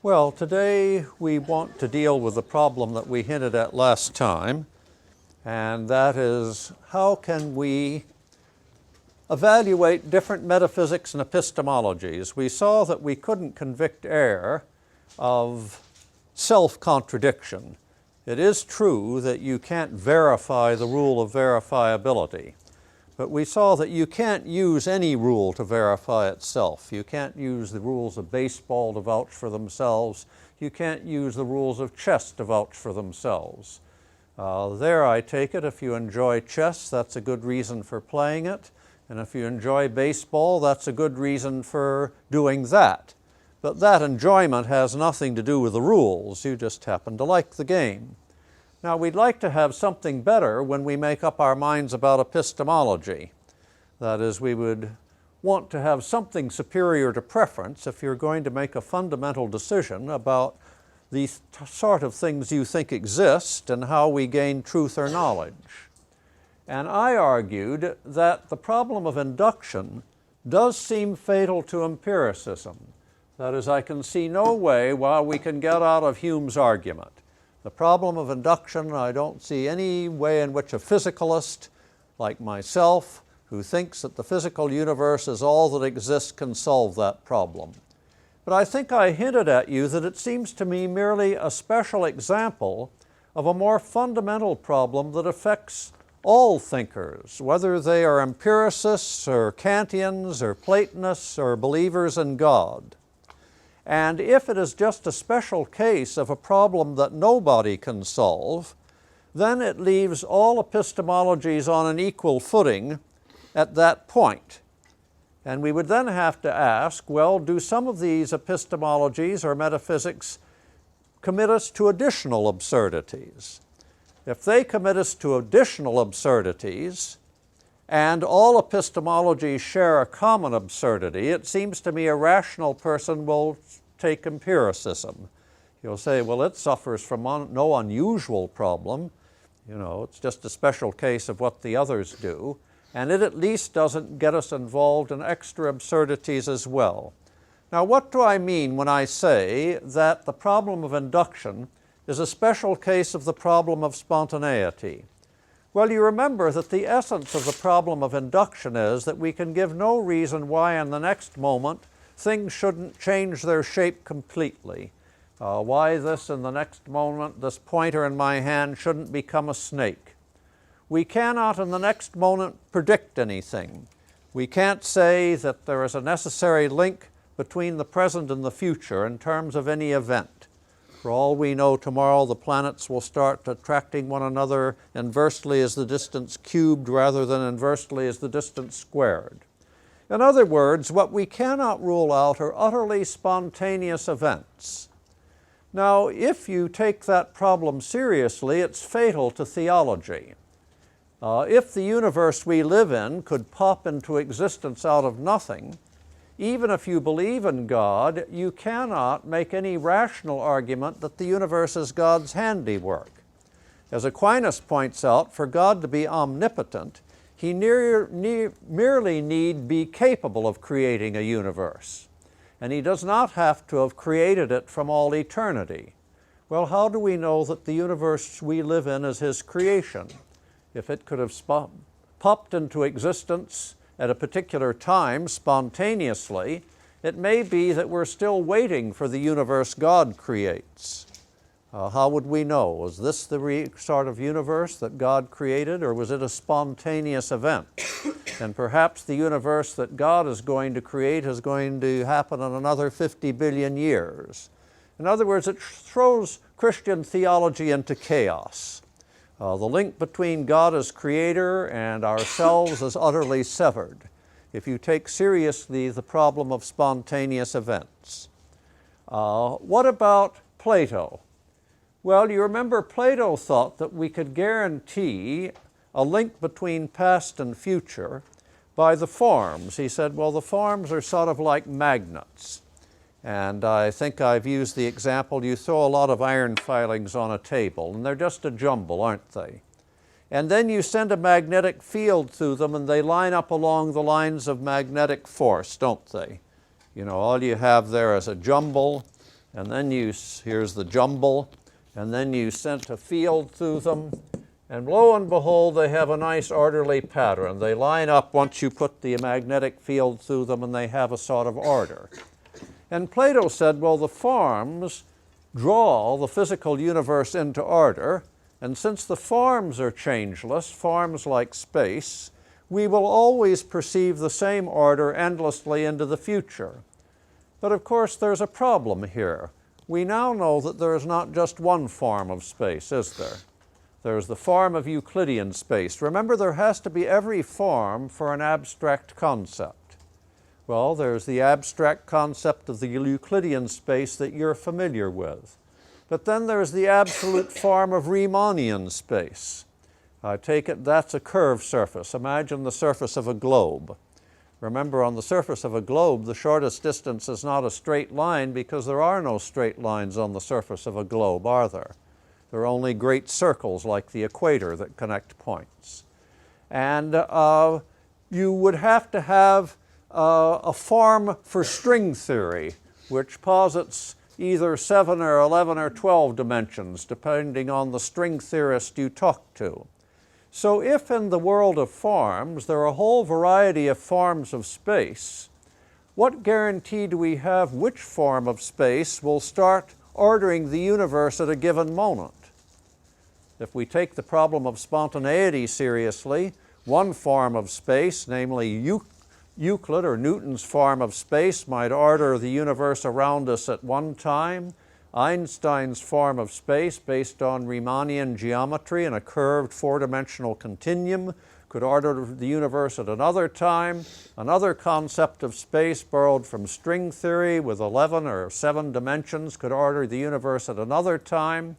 Well, today we want to deal with the problem that we hinted at last time, and that is how can we evaluate different metaphysics and epistemologies. We saw that we couldn't convict error of self-contradiction. It is true that you can't verify the rule of verifiability, but we saw that you can't use any rule to verify itself. You can't use the rules of baseball to vouch for themselves. You can't use the rules of chess to vouch for themselves. There, I take it, if you enjoy chess, that's a good reason for playing it. And if you enjoy baseball, that's a good reason for doing that. But that enjoyment has nothing to do with the rules. You just happen to like the game. Now, we'd like to have something better when we make up our minds about epistemology. That is, we would want to have something superior to preference if you're going to make a fundamental decision about the sort of things you think exist and how we gain truth or knowledge. And I argued that the problem of induction does seem fatal to empiricism. That is, I can see no way why we can get out of Hume's argument. The problem of induction, I don't see any way in which a physicalist like myself, who thinks that the physical universe is all that exists, can solve that problem. But I think I hinted at you that it seems to me merely a special example of a more fundamental problem that affects all thinkers, whether they are empiricists or Kantians or Platonists or believers in God. And if it is just a special case of a problem that nobody can solve, then it leaves all epistemologies on an equal footing at that point. And we would then have to ask, well, do some of these epistemologies or metaphysics commit us to additional absurdities? If they commit us to additional absurdities, and all epistemologies share a common absurdity, it seems to me a rational person will take empiricism. He'll say, well, it suffers from no unusual problem. You know, it's just a special case of what the others do. And it at least doesn't get us involved in extra absurdities as well. Now, what do I mean when I say that the problem of induction is a special case of the problem of spontaneity? Well, you remember that the essence of the problem of induction is that we can give no reason why in the next moment things shouldn't change their shape completely. Why this in the next moment, this pointer in my hand shouldn't become a snake. We cannot in the next moment predict anything. We can't say that there is a necessary link between the present and the future in terms of any event. For all we know, tomorrow the planets will start attracting one another inversely as the distance cubed rather than inversely as the distance squared. In other words, what we cannot rule out are utterly spontaneous events. Now, if you take that problem seriously, it's fatal to theology. If the universe we live in could pop into existence out of nothing, even if you believe in God, you cannot make any rational argument that the universe is God's handiwork. As Aquinas points out, for God to be omnipotent, He merely need be capable of creating a universe. And He does not have to have created it from all eternity. Well, how do we know that the universe we live in is His creation? If it could have popped into existence at a particular time spontaneously, it may be that we're still waiting for the universe God creates. How would we know? Was this the sort of universe that God created, or was it a spontaneous event? And perhaps the universe that God is going to create is going to happen in another 50 billion years. In other words, it throws Christian theology into chaos. The link between God as creator and ourselves is utterly severed if you take seriously the problem of spontaneous events. What about Plato? Well, you remember Plato thought that we could guarantee a link between past and future by the forms. He said, well, the forms are sort of like magnets. And I think I've used the example, you throw a lot of iron filings on a table, and they're just a jumble, aren't they? And then you send a magnetic field through them, and they line up along the lines of magnetic force, don't they? You know, all you have there is a jumble and then here's the jumble, and then you sent a field through them, and lo and behold, they have a nice orderly pattern. They line up once you put the magnetic field through them, and they have a sort of order. And Plato said, well, the forms draw the physical universe into order, and since the forms are changeless, forms like space, we will always perceive the same order endlessly into the future. But of course, there's a problem here. We now know that there is not just one form of space, is there? There's the form of Euclidean space. Remember, there has to be every form for an abstract concept. Well, there's the abstract concept of the Euclidean space that you're familiar with. But then there's the absolute form of Riemannian space. I take it that's a curved surface. Imagine the surface of a globe. Remember, on the surface of a globe, the shortest distance is not a straight line because there are no straight lines on the surface of a globe, are there? There are only great circles like the equator that connect points. And you would have to have a form for string theory, which posits either 7 or 11 or 12 dimensions, depending on the string theorist you talk to. So if in the world of forms there are a whole variety of forms of space, what guarantee do we have which form of space will start ordering the universe at a given moment? If we take the problem of spontaneity seriously, one form of space, namely Euclid or Newton's form of space, might order the universe around us at one time. Einstein's form of space, based on Riemannian geometry and a curved four-dimensional continuum, could order the universe at another time. Another concept of space borrowed from string theory with 11 or 7 dimensions could order the universe at another time.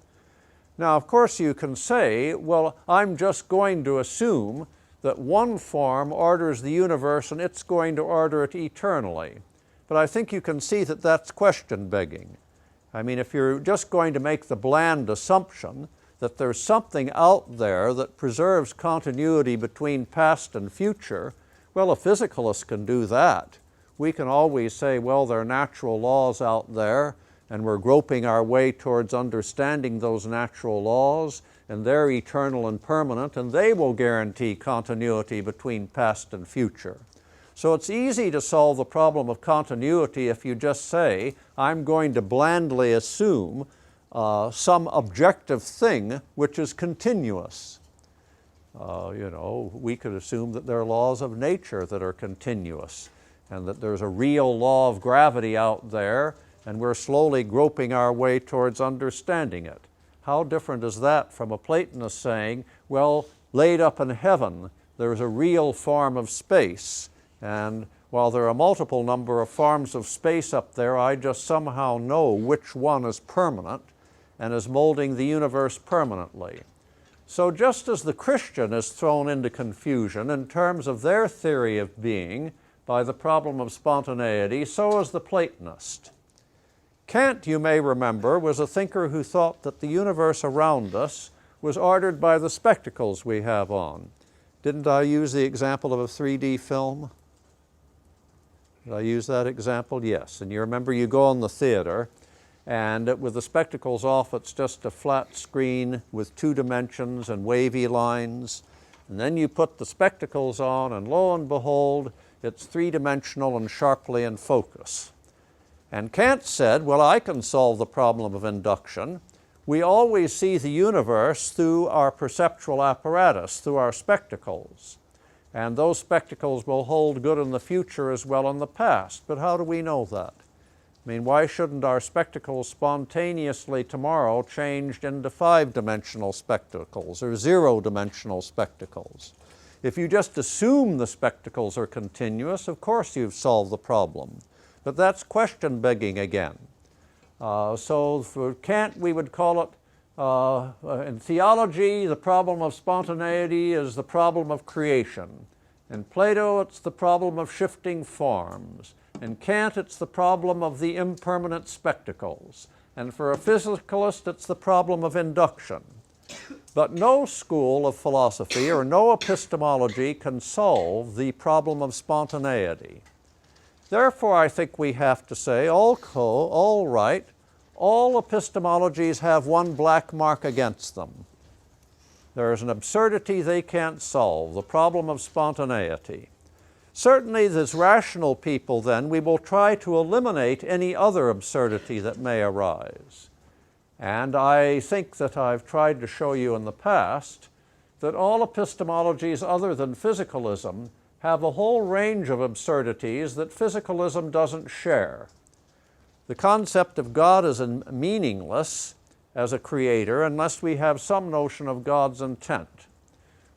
Now, of course, you can say, well, I'm just going to assume that one form orders the universe and it's going to order it eternally. But I think you can see that that's question-begging. I mean, if you're just going to make the bland assumption that there's something out there that preserves continuity between past and future, well, a physicalist can do that. We can always say, well, there are natural laws out there, and we're groping our way towards understanding those natural laws, and they're eternal and permanent, and they will guarantee continuity between past and future. So it's easy to solve the problem of continuity if you just say, I'm going to blandly assume some objective thing which is continuous. We could assume that there are laws of nature that are continuous, and that there's a real law of gravity out there, and we're slowly groping our way towards understanding it. How different is that from a Platonist saying, well, laid up in heaven, there's a real form of space, and while there are a multiple number of forms of space up there, I just somehow know which one is permanent and is molding the universe permanently. So just as the Christian is thrown into confusion in terms of their theory of being by the problem of spontaneity, so is the Platonist. Kant, you may remember, was a thinker who thought that the universe around us was ordered by the spectacles we have on. Didn't I use the example of a 3D film? Did I use that example? Yes. And you remember you go in the theater, and with the spectacles off, it's just a flat screen with 2 dimensions and wavy lines. And then you put the spectacles on, and lo and behold, it's 3-dimensional and sharply in focus. And Kant said, well, I can solve the problem of induction. We always see the universe through our perceptual apparatus, through our spectacles. And those spectacles will hold good in the future as well in the past. But how do we know that? I mean, why shouldn't our spectacles spontaneously tomorrow change into 5-dimensional spectacles or 0-dimensional spectacles? If you just assume the spectacles are continuous, of course you've solved the problem. But that's question-begging again. So for Kant, we would call it, in theology, the problem of spontaneity is the problem of creation. In Plato, it's the problem of shifting forms. In Kant, it's the problem of the impermanent spectacles. And for a physicalist, it's the problem of induction. But no school of philosophy or no epistemology can solve the problem of spontaneity. Therefore, I think we have to say, all right, all epistemologies have one black mark against them. There is an absurdity they can't solve, the problem of spontaneity. Certainly, as rational people, then, we will try to eliminate any other absurdity that may arise. And I think that I've tried to show you in the past that all epistemologies other than physicalism have a whole range of absurdities that physicalism doesn't share. The concept of God is meaningless as a creator unless we have some notion of God's intent.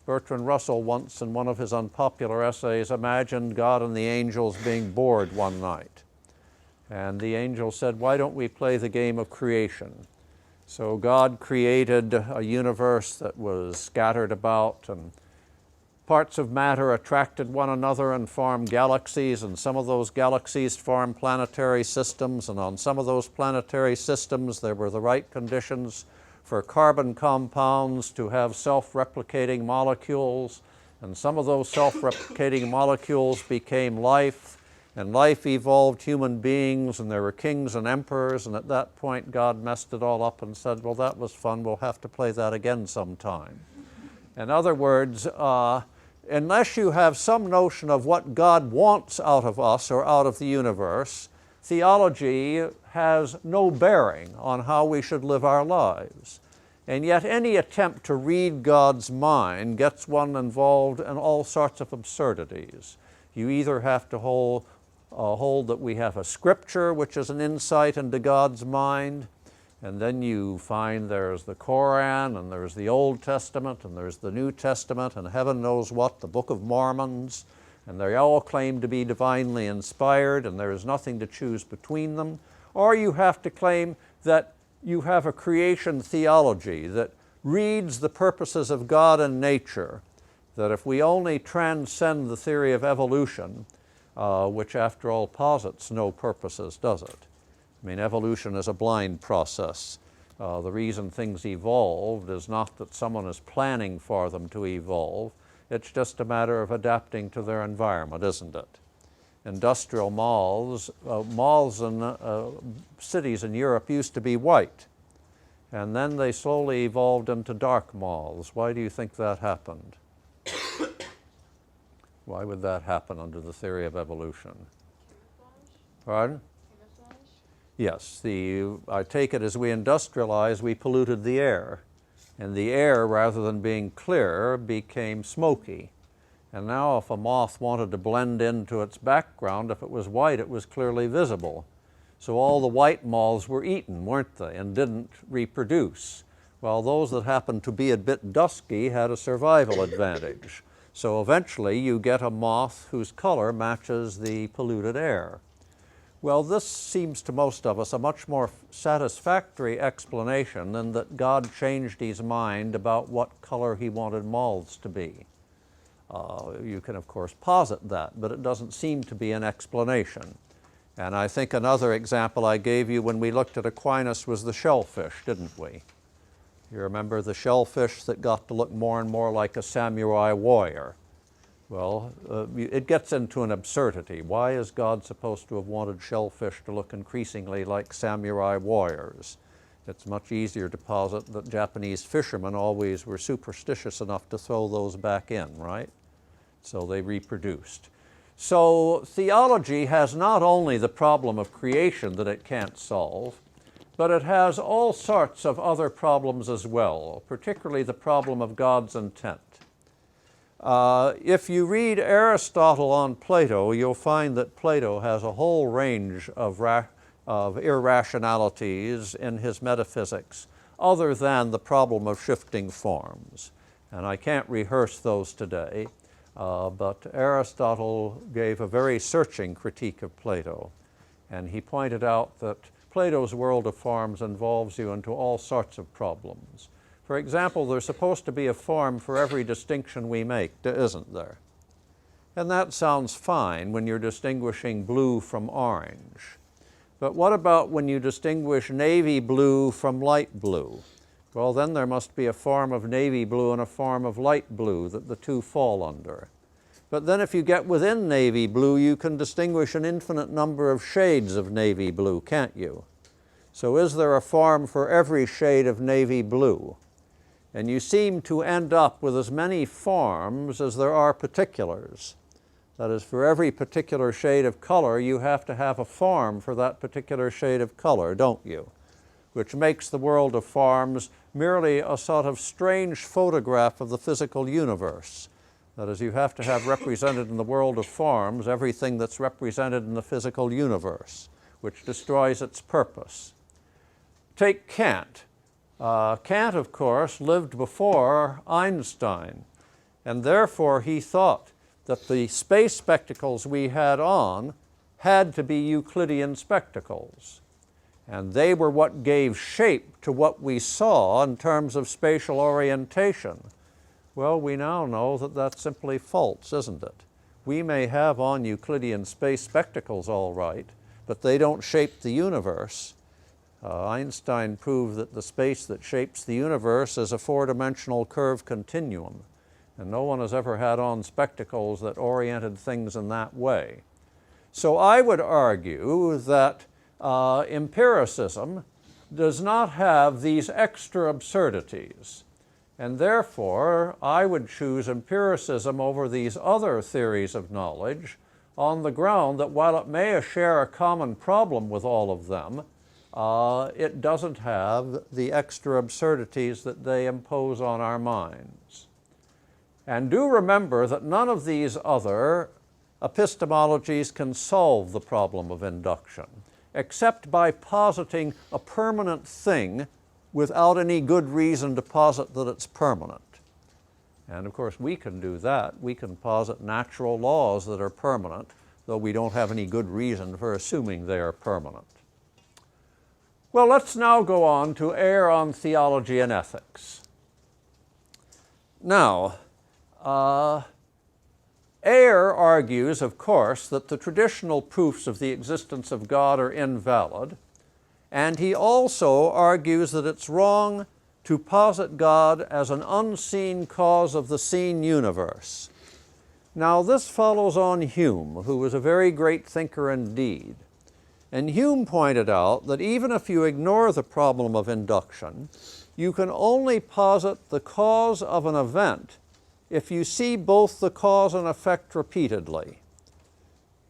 Bertrand Russell once, in one of his unpopular essays, imagined God and the angels being bored one night. And the angel said, "Why don't we play the game of creation?" So God created a universe that was scattered about, and parts of matter attracted one another and formed galaxies, and some of those galaxies formed planetary systems, and on some of those planetary systems there were the right conditions for carbon compounds to have self-replicating molecules, and some of those self-replicating molecules became life, and life evolved human beings, and there were kings and emperors, and at that point God messed it all up and said, "Well, that was fun, we'll have to play that again sometime." In other words, unless you have some notion of what God wants out of us or out of the universe, theology has no bearing on how we should live our lives. And yet any attempt to read God's mind gets one involved in all sorts of absurdities. You either have to hold that we have a scripture which is an insight into God's mind, and then you find there's the Koran, and there's the Old Testament, and there's the New Testament, and heaven knows what, the Book of Mormons, and they all claim to be divinely inspired, and there is nothing to choose between them. Or you have to claim that you have a creation theology that reads the purposes of God and nature, that if we only transcend the theory of evolution, which after all posits no purposes, does it? I mean, evolution is a blind process. The reason things evolved is not that someone is planning for them to evolve. It's just a matter of adapting to their environment, isn't it? Industrial malls in cities in Europe used to be white, and then they slowly evolved into dark malls. Why do you think that happened? Why would that happen under the theory of evolution? Pardon? Yes, I take it as we industrialized, we polluted the air. And the air, rather than being clear, became smoky. And now if a moth wanted to blend into its background, if it was white, it was clearly visible. So all the white moths were eaten, weren't they, and didn't reproduce, while those that happened to be a bit dusky had a survival advantage. So eventually you get a moth whose color matches the polluted air. Well, this seems to most of us a much more satisfactory explanation than that God changed his mind about what color he wanted moths to be. You can, of course, posit that, but it doesn't seem to be an explanation. And I think another example I gave you when we looked at Aquinas was the shellfish, didn't we? You remember the shellfish that got to look more and more like a samurai warrior. Well, it gets into an absurdity. Why is God supposed to have wanted shellfish to look increasingly like samurai warriors? It's much easier to posit that Japanese fishermen always were superstitious enough to throw those back in, right? So they reproduced. So theology has not only the problem of creation that it can't solve, but it has all sorts of other problems as well, particularly the problem of God's intent. If you read Aristotle on Plato, you'll find that Plato has a whole range of irrationalities in his metaphysics other than the problem of shifting forms. And I can't rehearse those today, but Aristotle gave a very searching critique of Plato. And he pointed out that Plato's world of forms involves you into all sorts of problems. For example, there's supposed to be a form for every distinction we make, isn't there? And that sounds fine when you're distinguishing blue from orange. But what about when you distinguish navy blue from light blue? Well, then there must be a form of navy blue and a form of light blue that the two fall under. But then if you get within navy blue, you can distinguish an infinite number of shades of navy blue, can't you? So is there a form for every shade of navy blue? And you seem to end up with as many forms as there are particulars. That is, for every particular shade of color, you have to have a form for that particular shade of color, don't you? Which makes the world of forms merely a sort of strange photograph of the physical universe. That is, you have to have represented in the world of forms everything that's represented in the physical universe, which destroys its purpose. Take Kant. Kant, of course, lived before Einstein, and therefore he thought that the space spectacles we had on had to be Euclidean spectacles. And they were what gave shape to what we saw in terms of spatial orientation. Well, we now know that that's simply false, isn't it? We may have on Euclidean space spectacles all right, but they don't shape the universe. Einstein proved that the space that shapes the universe is a four-dimensional curved continuum, and no one has ever had on spectacles that oriented things in that way. So I would argue that empiricism does not have these extra absurdities, and therefore I would choose empiricism over these other theories of knowledge on the ground that while it may share a common problem with all of them, it doesn't have the extra absurdities that they impose on our minds. And do remember that none of these other epistemologies can solve the problem of induction, except by positing a permanent thing without any good reason to posit that it's permanent. And of course we can do that. We can posit natural laws that are permanent, though we don't have any good reason for assuming they are permanent. Well, let's now go on to err on theology and ethics. Now, Ayer argues, of course, that the traditional proofs of the existence of God are invalid, and he also argues that it's wrong to posit God as an unseen cause of the seen universe. Now, this follows on Hume, who was a very great thinker indeed. And Hume pointed out that even if you ignore the problem of induction, you can only posit the cause of an event if you see both the cause and effect repeatedly.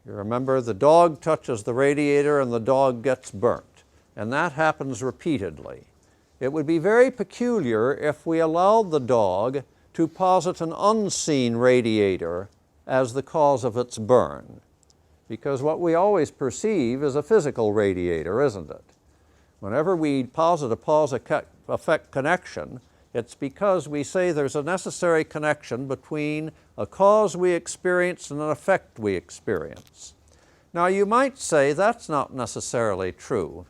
You remember the dog touches the radiator and the dog gets burnt, and that happens repeatedly. It would be very peculiar if we allowed the dog to posit an unseen radiator as the cause of its burn, because what we always perceive is a physical radiator, isn't it? Whenever we posit a cause-effect connection, it's because we say there's a necessary connection between a cause we experience and an effect we experience. Now, you might say that's not necessarily true.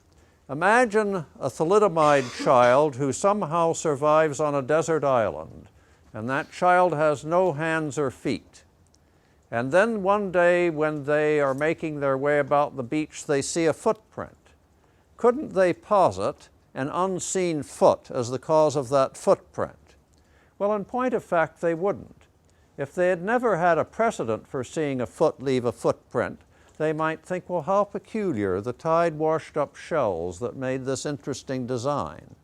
Imagine a thalidomide child who somehow survives on a desert island, and that child has no hands or feet. And then one day when they are making their way about the beach, they see a footprint. Couldn't they posit an unseen foot as the cause of that footprint? Well, in point of fact, they wouldn't. If they had never had a precedent for seeing a foot leave a footprint, they might think, well, how peculiar, the tide washed up shells that made this interesting design.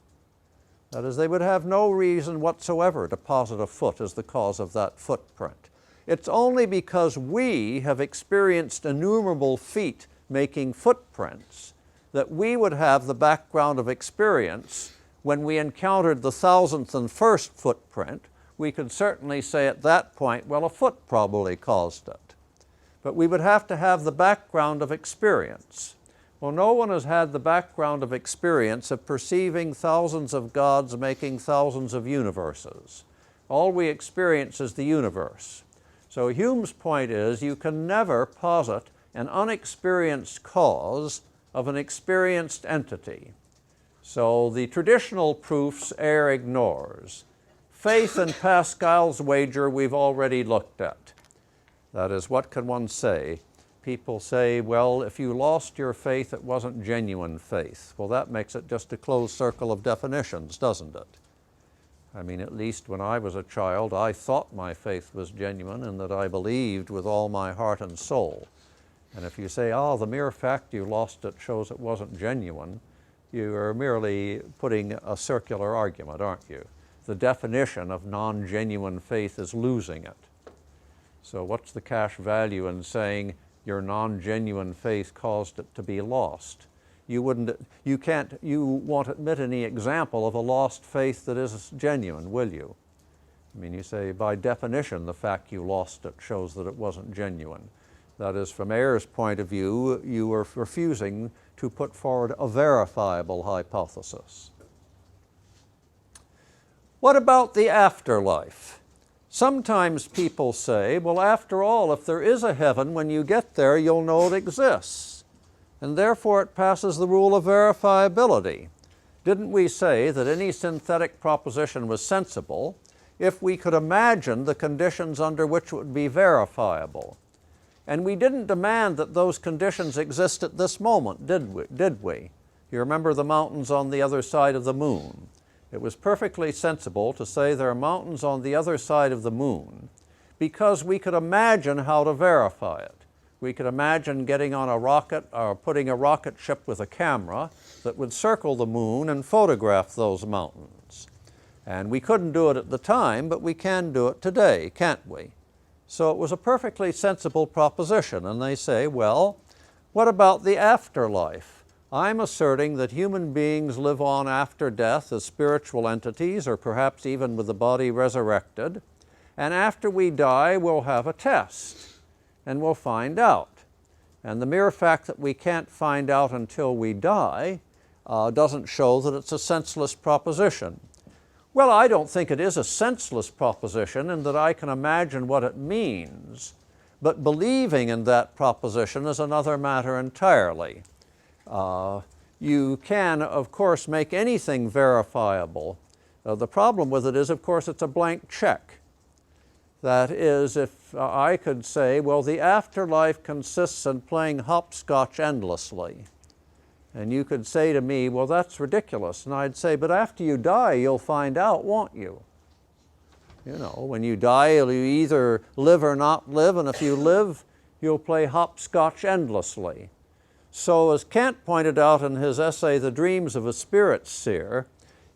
That is, they would have no reason whatsoever to posit a foot as the cause of that footprint. It's only because we have experienced innumerable feet making footprints that we would have the background of experience when we encountered the 1,000th and first footprint. We could certainly say at that point, well, a foot probably caused it. But we would have to have the background of experience. Well, no one has had the background of experience of perceiving thousands of gods making thousands of universes. All we experience is the universe. So Hume's point is you can never posit an unexperienced cause of an experienced entity. So the traditional proofs Ayer ignores. Faith in Pascal's wager we've already looked at. That is, what can one say? People say, well, if you lost your faith, it wasn't genuine faith. Well, that makes it just a closed circle of definitions, doesn't it? I mean, at least when I was a child, I thought my faith was genuine and that I believed with all my heart and soul. And if you say, oh, the mere fact you lost it shows it wasn't genuine, You are merely putting a circular argument, aren't you? The definition of non-genuine faith is losing it. So what's the cash value in saying your non-genuine faith caused it to be lost? You won't admit any example of a lost faith that is genuine, will you? I mean, you say, by definition, the fact you lost it shows that it wasn't genuine. That is, from Ayer's point of view, you are refusing to put forward a verifiable hypothesis. What about the afterlife? Sometimes people say, well, after all, if there is a heaven, when you get there, you'll know it exists. And therefore, it passes the rule of verifiability. Didn't we say that any synthetic proposition was sensible if we could imagine the conditions under which it would be verifiable? And we didn't demand that those conditions exist at this moment, did we? You remember the mountains on the other side of the moon. It was perfectly sensible to say there are mountains on the other side of the moon because we could imagine how to verify it. We could imagine getting on a rocket or putting a rocket ship with a camera that would circle the moon and photograph those mountains. And we couldn't do it at the time, but we can do it today, can't we? So it was a perfectly sensible proposition. And they say, well, what about the afterlife? I'm asserting that human beings live on after death as spiritual entities, or perhaps even with the body resurrected. And after we die, we'll have a test, and we'll find out. And the mere fact that we can't find out until we die doesn't show that it's a senseless proposition. Well, I don't think it is a senseless proposition in that I can imagine what it means, but believing in that proposition is another matter entirely. You can, of course, make anything verifiable. The problem with it is, of course, it's a blank check. That is, if I could say, well, the afterlife consists in playing hopscotch endlessly. And you could say to me, well, that's ridiculous. And I'd say, but after you die, you'll find out, won't you? You know, when you die, you'll either live or not live, and if you live, you'll play hopscotch endlessly. So as Kant pointed out in his essay, The Dreams of a Spirit Seer,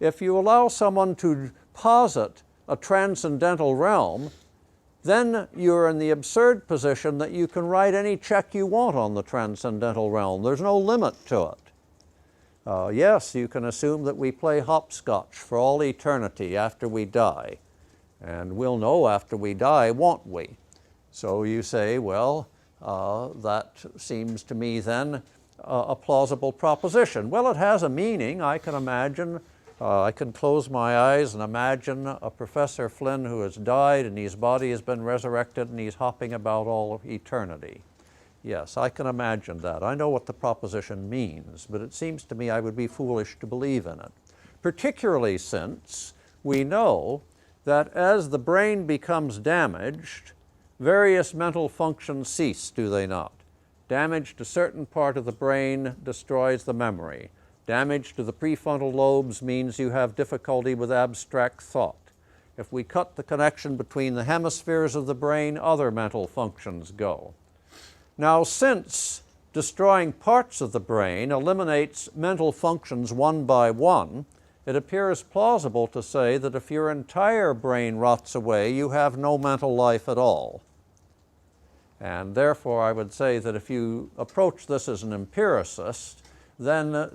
if you allow someone to posit a transcendental realm, then you're in the absurd position that you can write any check you want on the transcendental realm. There's no limit to it. Yes, you can assume that we play hopscotch for all eternity after we die. And we'll know after we die, won't we? So you say, well, that seems to me then a plausible proposition. Well, it has a meaning. I can imagine, I can close my eyes and imagine a Professor Flynn who has died and his body has been resurrected and he's hopping about all of eternity. Yes, I can imagine that. I know what the proposition means, but it seems to me I would be foolish to believe in it, particularly since we know that as the brain becomes damaged, various mental functions cease, do they not? Damage to a certain part of the brain destroys the memory. Damage to the prefrontal lobes means you have difficulty with abstract thought. If we cut the connection between the hemispheres of the brain, other mental functions go. Now, since destroying parts of the brain eliminates mental functions one by one, it appears plausible to say that if your entire brain rots away, you have no mental life at all. And therefore, I would say that if you approach this as an empiricist, then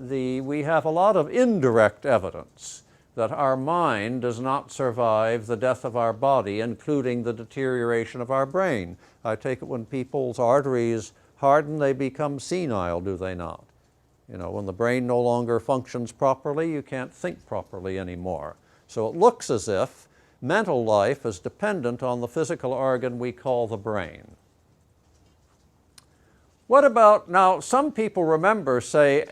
we have a lot of indirect evidence that our mind does not survive the death of our body, including the deterioration of our brain. I take it when people's arteries harden, they become senile, do they not? You know, when the brain no longer functions properly, you can't think properly anymore. So it looks as if mental life is dependent on the physical organ we call the brain. What about, now some people remember say,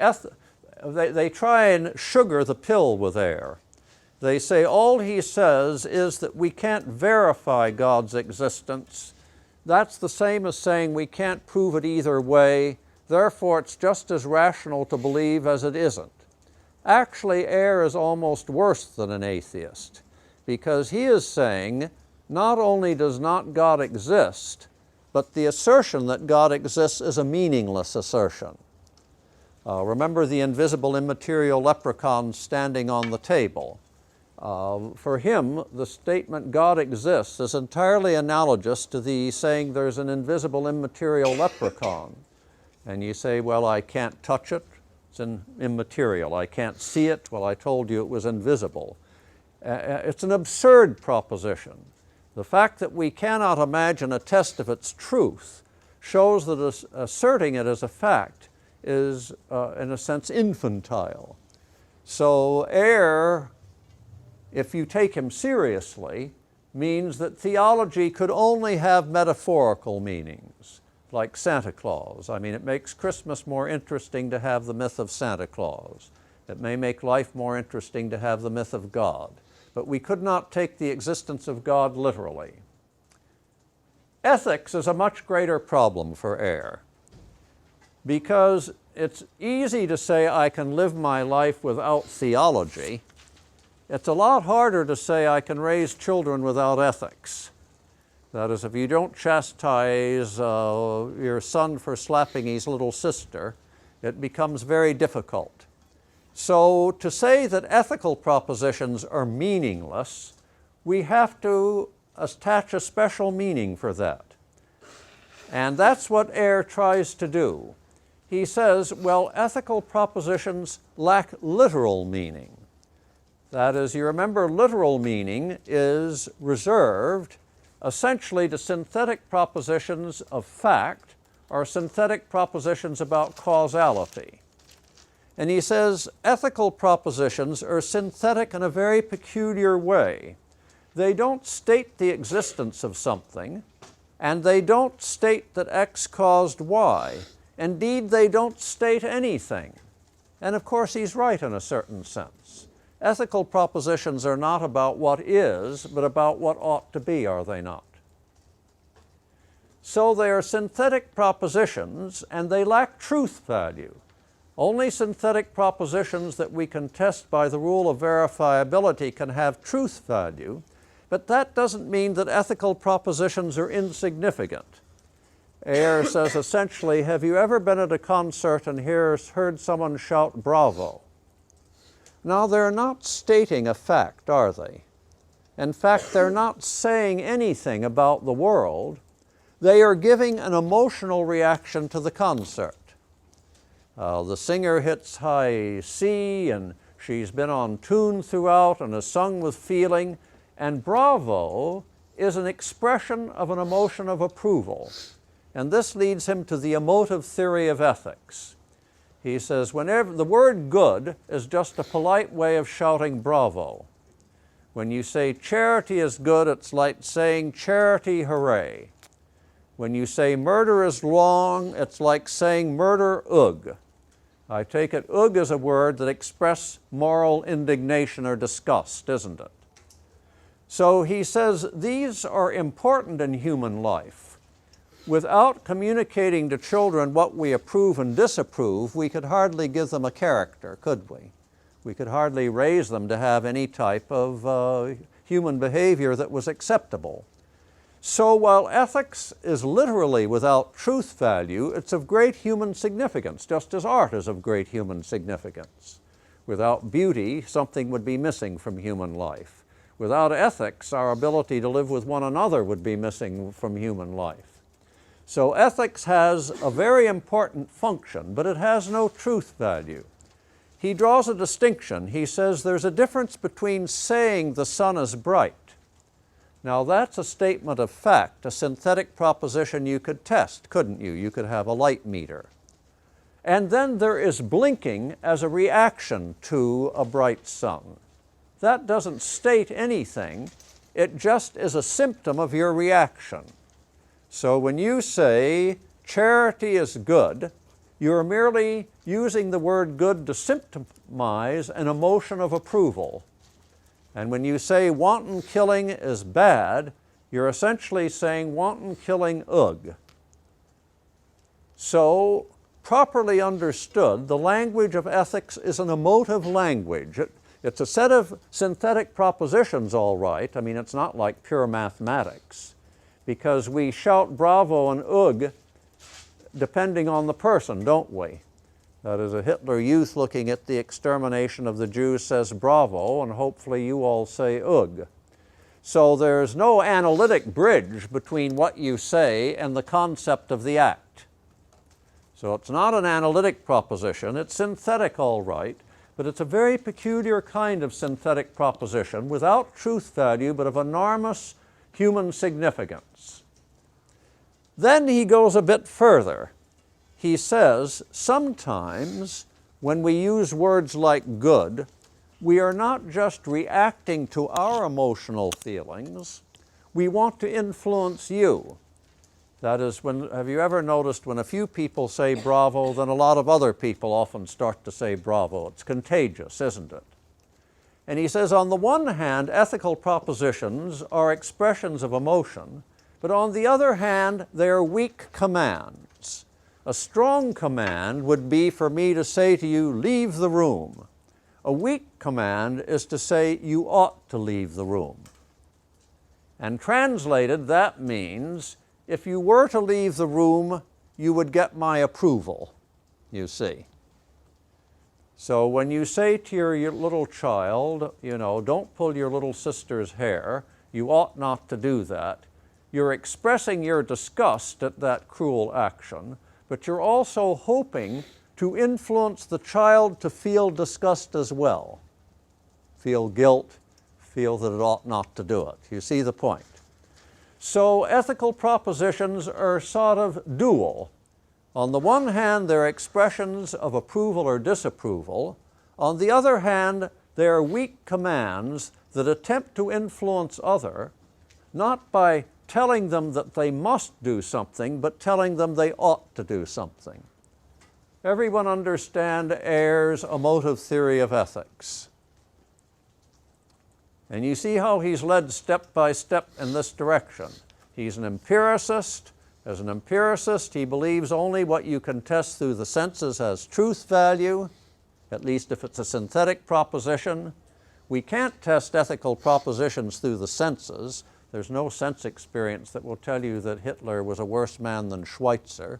they try and sugar the pill with air. They say all he says is that we can't verify God's existence. That's the same as saying we can't prove it either way, therefore it's just as rational to believe as it isn't. Actually, Ayer is almost worse than an atheist, because he is saying not only does not God exist, but the assertion that God exists is a meaningless assertion. Remember the invisible, immaterial leprechaun standing on the table. For him, the statement God exists is entirely analogous to the saying there's an invisible, immaterial leprechaun. And you say, well, I can't touch it. It's immaterial. I can't see it. Well, I told you it was invisible. It's an absurd proposition. The fact that we cannot imagine a test of its truth shows that asserting it as a fact is, in a sense, infantile. So Ayer, if you take him seriously, means that theology could only have metaphorical meanings, like Santa Claus. I mean, it makes Christmas more interesting to have the myth of Santa Claus. It may make life more interesting to have the myth of God. But we could not take the existence of God literally. Ethics is a much greater problem for Ayer, because it's easy to say I can live my life without theology. It's a lot harder to say I can raise children without ethics. That is, if you don't chastise your son for slapping his little sister, it becomes very difficult. So to say that ethical propositions are meaningless, we have to attach a special meaning for that. And that's what Ayer tries to do. He says, well, ethical propositions lack literal meaning. That is, you remember, literal meaning is reserved essentially to synthetic propositions of fact or synthetic propositions about causality. And he says ethical propositions are synthetic in a very peculiar way. They don't state the existence of something, and they don't state that X caused Y. Indeed, they don't state anything. And of course, he's right in a certain sense. Ethical propositions are not about what is, but about what ought to be, are they not? So they are synthetic propositions, and they lack truth value. Only synthetic propositions that we can test by the rule of verifiability can have truth value, but that doesn't mean that ethical propositions are insignificant. Ayer says essentially, have you ever been at a concert and heard someone shout bravo? Now, they're not stating a fact, are they? In fact, they're not saying anything about the world. They are giving an emotional reaction to the concert. The singer hits high C, and she's been on tune throughout and has sung with feeling, and bravo is an expression of an emotion of approval. And this leads him to the emotive theory of ethics. He says, whenever the word good is just a polite way of shouting bravo. When you say charity is good, it's like saying charity hooray. When you say murder is wrong, it's like saying murder ugh. I take it ugh is a word that expresses moral indignation or disgust, isn't it? So he says these are important in human life. Without communicating to children what we approve and disapprove, we could hardly give them a character, could we? We could hardly raise them to have any type of human behavior that was acceptable. So while ethics is literally without truth value, it's of great human significance, just as art is of great human significance. Without beauty, something would be missing from human life. Without ethics, our ability to live with one another would be missing from human life. So ethics has a very important function, but it has no truth value. He draws a distinction. He says there's a difference between saying the sun is bright. Now that's a statement of fact, a synthetic proposition you could test, couldn't you? You could have a light meter. And then there is blinking as a reaction to a bright sun. That doesn't state anything. It just is a symptom of your reaction. So when you say charity is good, you're merely using the word good to symptomize an emotion of approval. And when you say wanton killing is bad, you're essentially saying wanton killing ugh. So, properly understood, the language of ethics is an emotive language. It's a set of synthetic propositions, all right. I mean, it's not like pure mathematics, because we shout bravo and ugh depending on the person, don't we? That is, a Hitler Youth looking at the extermination of the Jews says bravo, and hopefully you all say ugh. So there's no analytic bridge between what you say and the concept of the act. So it's not an analytic proposition, it's synthetic all right, but it's a very peculiar kind of synthetic proposition without truth value but of enormous human significance. Then he goes a bit further. He says, sometimes when we use words like good, we are not just reacting to our emotional feelings, we want to influence you. That is, have you ever noticed when a few people say bravo, then a lot of other people often start to say bravo? It's contagious, isn't it? And he says, on the one hand, ethical propositions are expressions of emotion, but on the other hand, they are weak commands. A strong command would be for me to say to you, leave the room. A weak command is to say, you ought to leave the room. And translated, that means, if you were to leave the room, you would get my approval, you see. So when you say to your little child, you know, don't pull your little sister's hair, you ought not to do that, you're expressing your disgust at that cruel action, but you're also hoping to influence the child to feel disgust as well, feel guilt, feel that it ought not to do it. You see the point? So ethical propositions are sort of dual. On the one hand, they're expressions of approval or disapproval. On the other hand, they are weak commands that attempt to influence others, not by telling them that they must do something, but telling them they ought to do something. Everyone understand Ayer's emotive theory of ethics. And you see how he's led step by step in this direction. He's an empiricist. As an empiricist, he believes only what you can test through the senses has truth value, at least if it's a synthetic proposition. We can't test ethical propositions through the senses. There's no sense experience that will tell you that Hitler was a worse man than Schweitzer.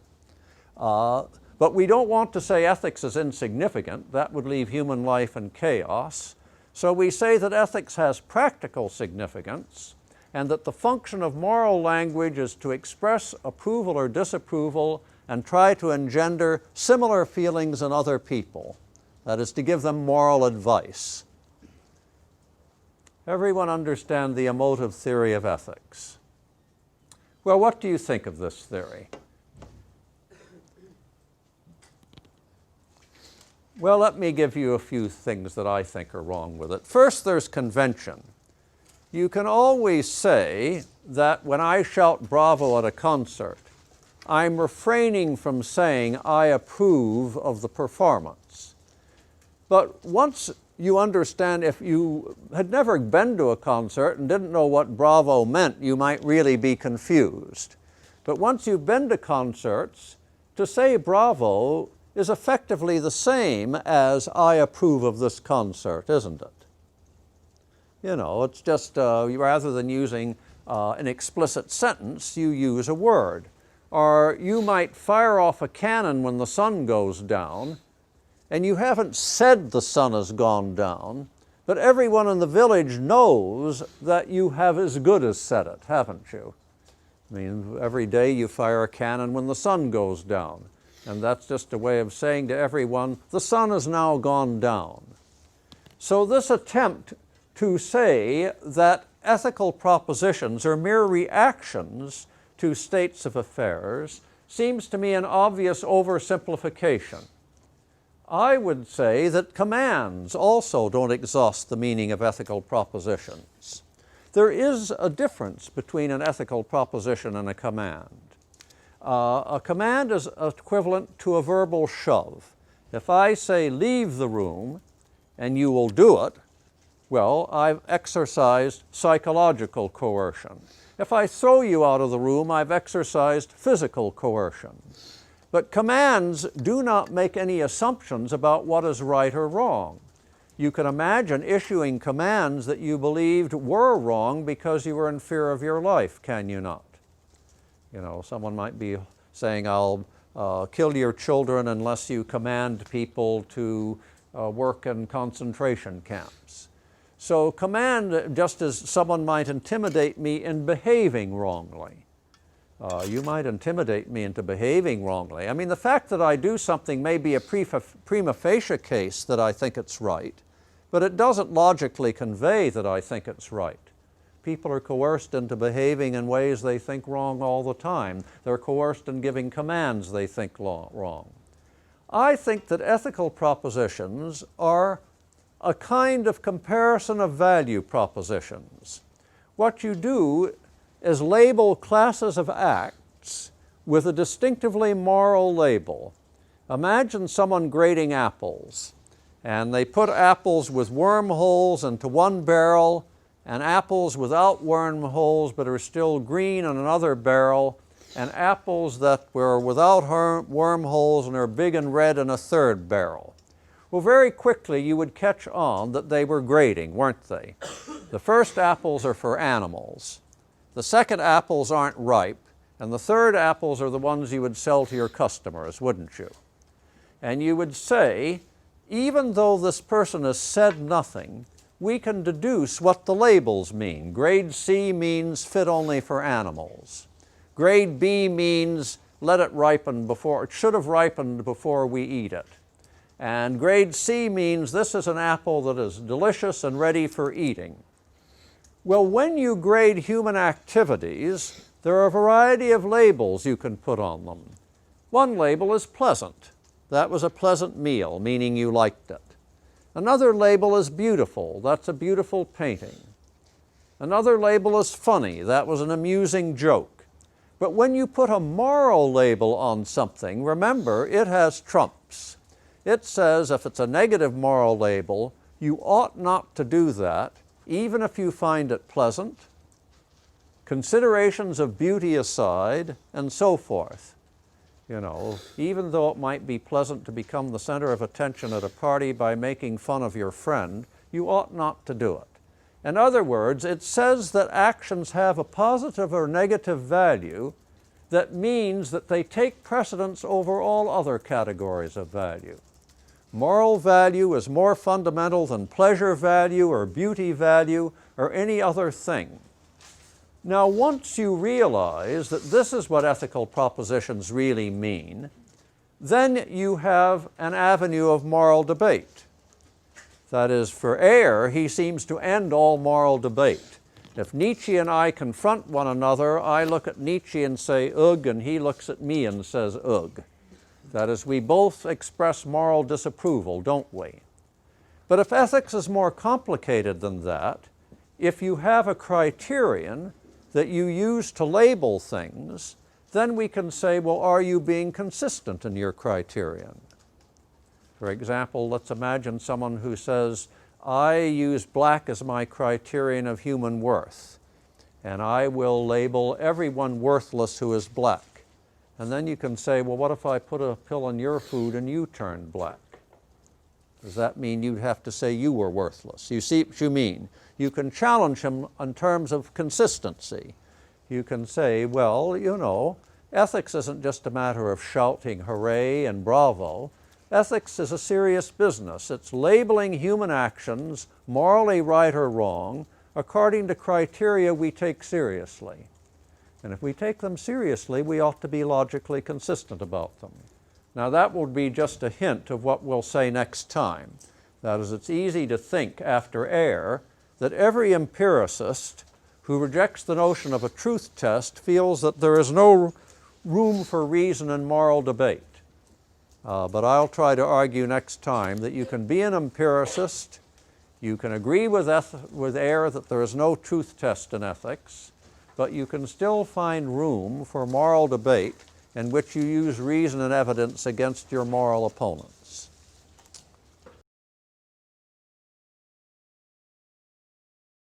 But we don't want to say ethics is insignificant. That would leave human life in chaos. So we say that ethics has practical significance and that the function of moral language is to express approval or disapproval and try to engender similar feelings in other people. That is, to give them moral advice. Everyone understand the emotive theory of ethics? Well, what do you think of this theory? Well, let me give you a few things that I think are wrong with it. First, there's convention. You can always say that when I shout bravo at a concert, I'm refraining from saying I approve of the performance. But once you understand, if you had never been to a concert and didn't know what bravo meant, you might really be confused. But once you've been to concerts, to say bravo is effectively the same as I approve of this concert, isn't it? You know, it's just rather than using an explicit sentence, you use a word. Or you might fire off a cannon when the sun goes down, and you haven't said the sun has gone down, but everyone in the village knows that you have as good as said it, haven't you? I mean, every day you fire a cannon when the sun goes down. And that's just a way of saying to everyone, the sun has now gone down. So this attempt to say that ethical propositions are mere reactions to states of affairs seems to me an obvious oversimplification. I would say that commands also don't exhaust the meaning of ethical propositions. There is a difference between an ethical proposition and a command. A command is equivalent to a verbal shove. If I say leave the room and you will do it, well, I've exercised psychological coercion. If I throw you out of the room, I've exercised physical coercion. But commands do not make any assumptions about what is right or wrong. You can imagine issuing commands that you believed were wrong because you were in fear of your life, can you not? You know, someone might be saying, I'll kill your children unless you command people to work in concentration camps. So command, just as someone might intimidate me in behaving wrongly. You might intimidate me into behaving wrongly. I mean, the fact that I do something may be a prima facie case that I think it's right, but it doesn't logically convey that I think it's right. People are coerced into behaving in ways they think wrong all the time. They're coerced in giving commands they think wrong. I think that ethical propositions are a kind of comparison of value propositions. What you do is label classes of acts with a distinctively moral label. Imagine someone grading apples, and they put apples with wormholes into one barrel and apples without wormholes but are still green in another barrel, and apples that were without wormholes and are big and red in a third barrel. Well, very quickly you would catch on that they were grading, weren't they? The first apples are for animals. The second apples aren't ripe, and the third apples are the ones you would sell to your customers, wouldn't you? And you would say, even though this person has said nothing, we can deduce what the labels mean. Grade C means fit only for animals. Grade B means let it ripen before, it should have ripened before we eat it. And grade C means this is an apple that is delicious and ready for eating. Well, when you grade human activities, there are a variety of labels you can put on them. One label is pleasant. That was a pleasant meal, meaning you liked it. Another label is beautiful. That's a beautiful painting. Another label is funny. That was an amusing joke. But when you put a moral label on something, remember, it has trumps. It says if it's a negative moral label, you ought not to do that, even if you find it pleasant, considerations of beauty aside, and so forth. You know, even though it might be pleasant to become the center of attention at a party by making fun of your friend, you ought not to do it. In other words, it says that actions have a positive or negative value that means that they take precedence over all other categories of value. Moral value is more fundamental than pleasure value or beauty value or any other thing. Now, once you realize that this is what ethical propositions really mean, then you have an avenue of moral debate. That is, for Ayer, he seems to end all moral debate. If Nietzsche and I confront one another, I look at Nietzsche and say, ugh, and he looks at me and says, ugh. That is, we both express moral disapproval, don't we? But if ethics is more complicated than that, if you have a criterion that you use to label things, then we can say, well, are you being consistent in your criterion? For example, let's imagine someone who says, I use black as my criterion of human worth, and I will label everyone worthless who is black. And then you can say, well, what if I put a pill in your food and you turned black? Does that mean you'd have to say you were worthless? You see what you mean? You can challenge him in terms of consistency. You can say, well, you know, ethics isn't just a matter of shouting hooray and bravo. Ethics is a serious business. It's labeling human actions, morally right or wrong, according to criteria we take seriously. And if we take them seriously, we ought to be logically consistent about them. Now, that would be just a hint of what we'll say next time. That is, it's easy to think after Ayer that every empiricist who rejects the notion of a truth test feels that there is no room for reason and moral debate. But I'll try to argue next time that you can be an empiricist, you can agree with Ayer that there is no truth test in ethics, but you can still find room for moral debate in which you use reason and evidence against your moral opponent.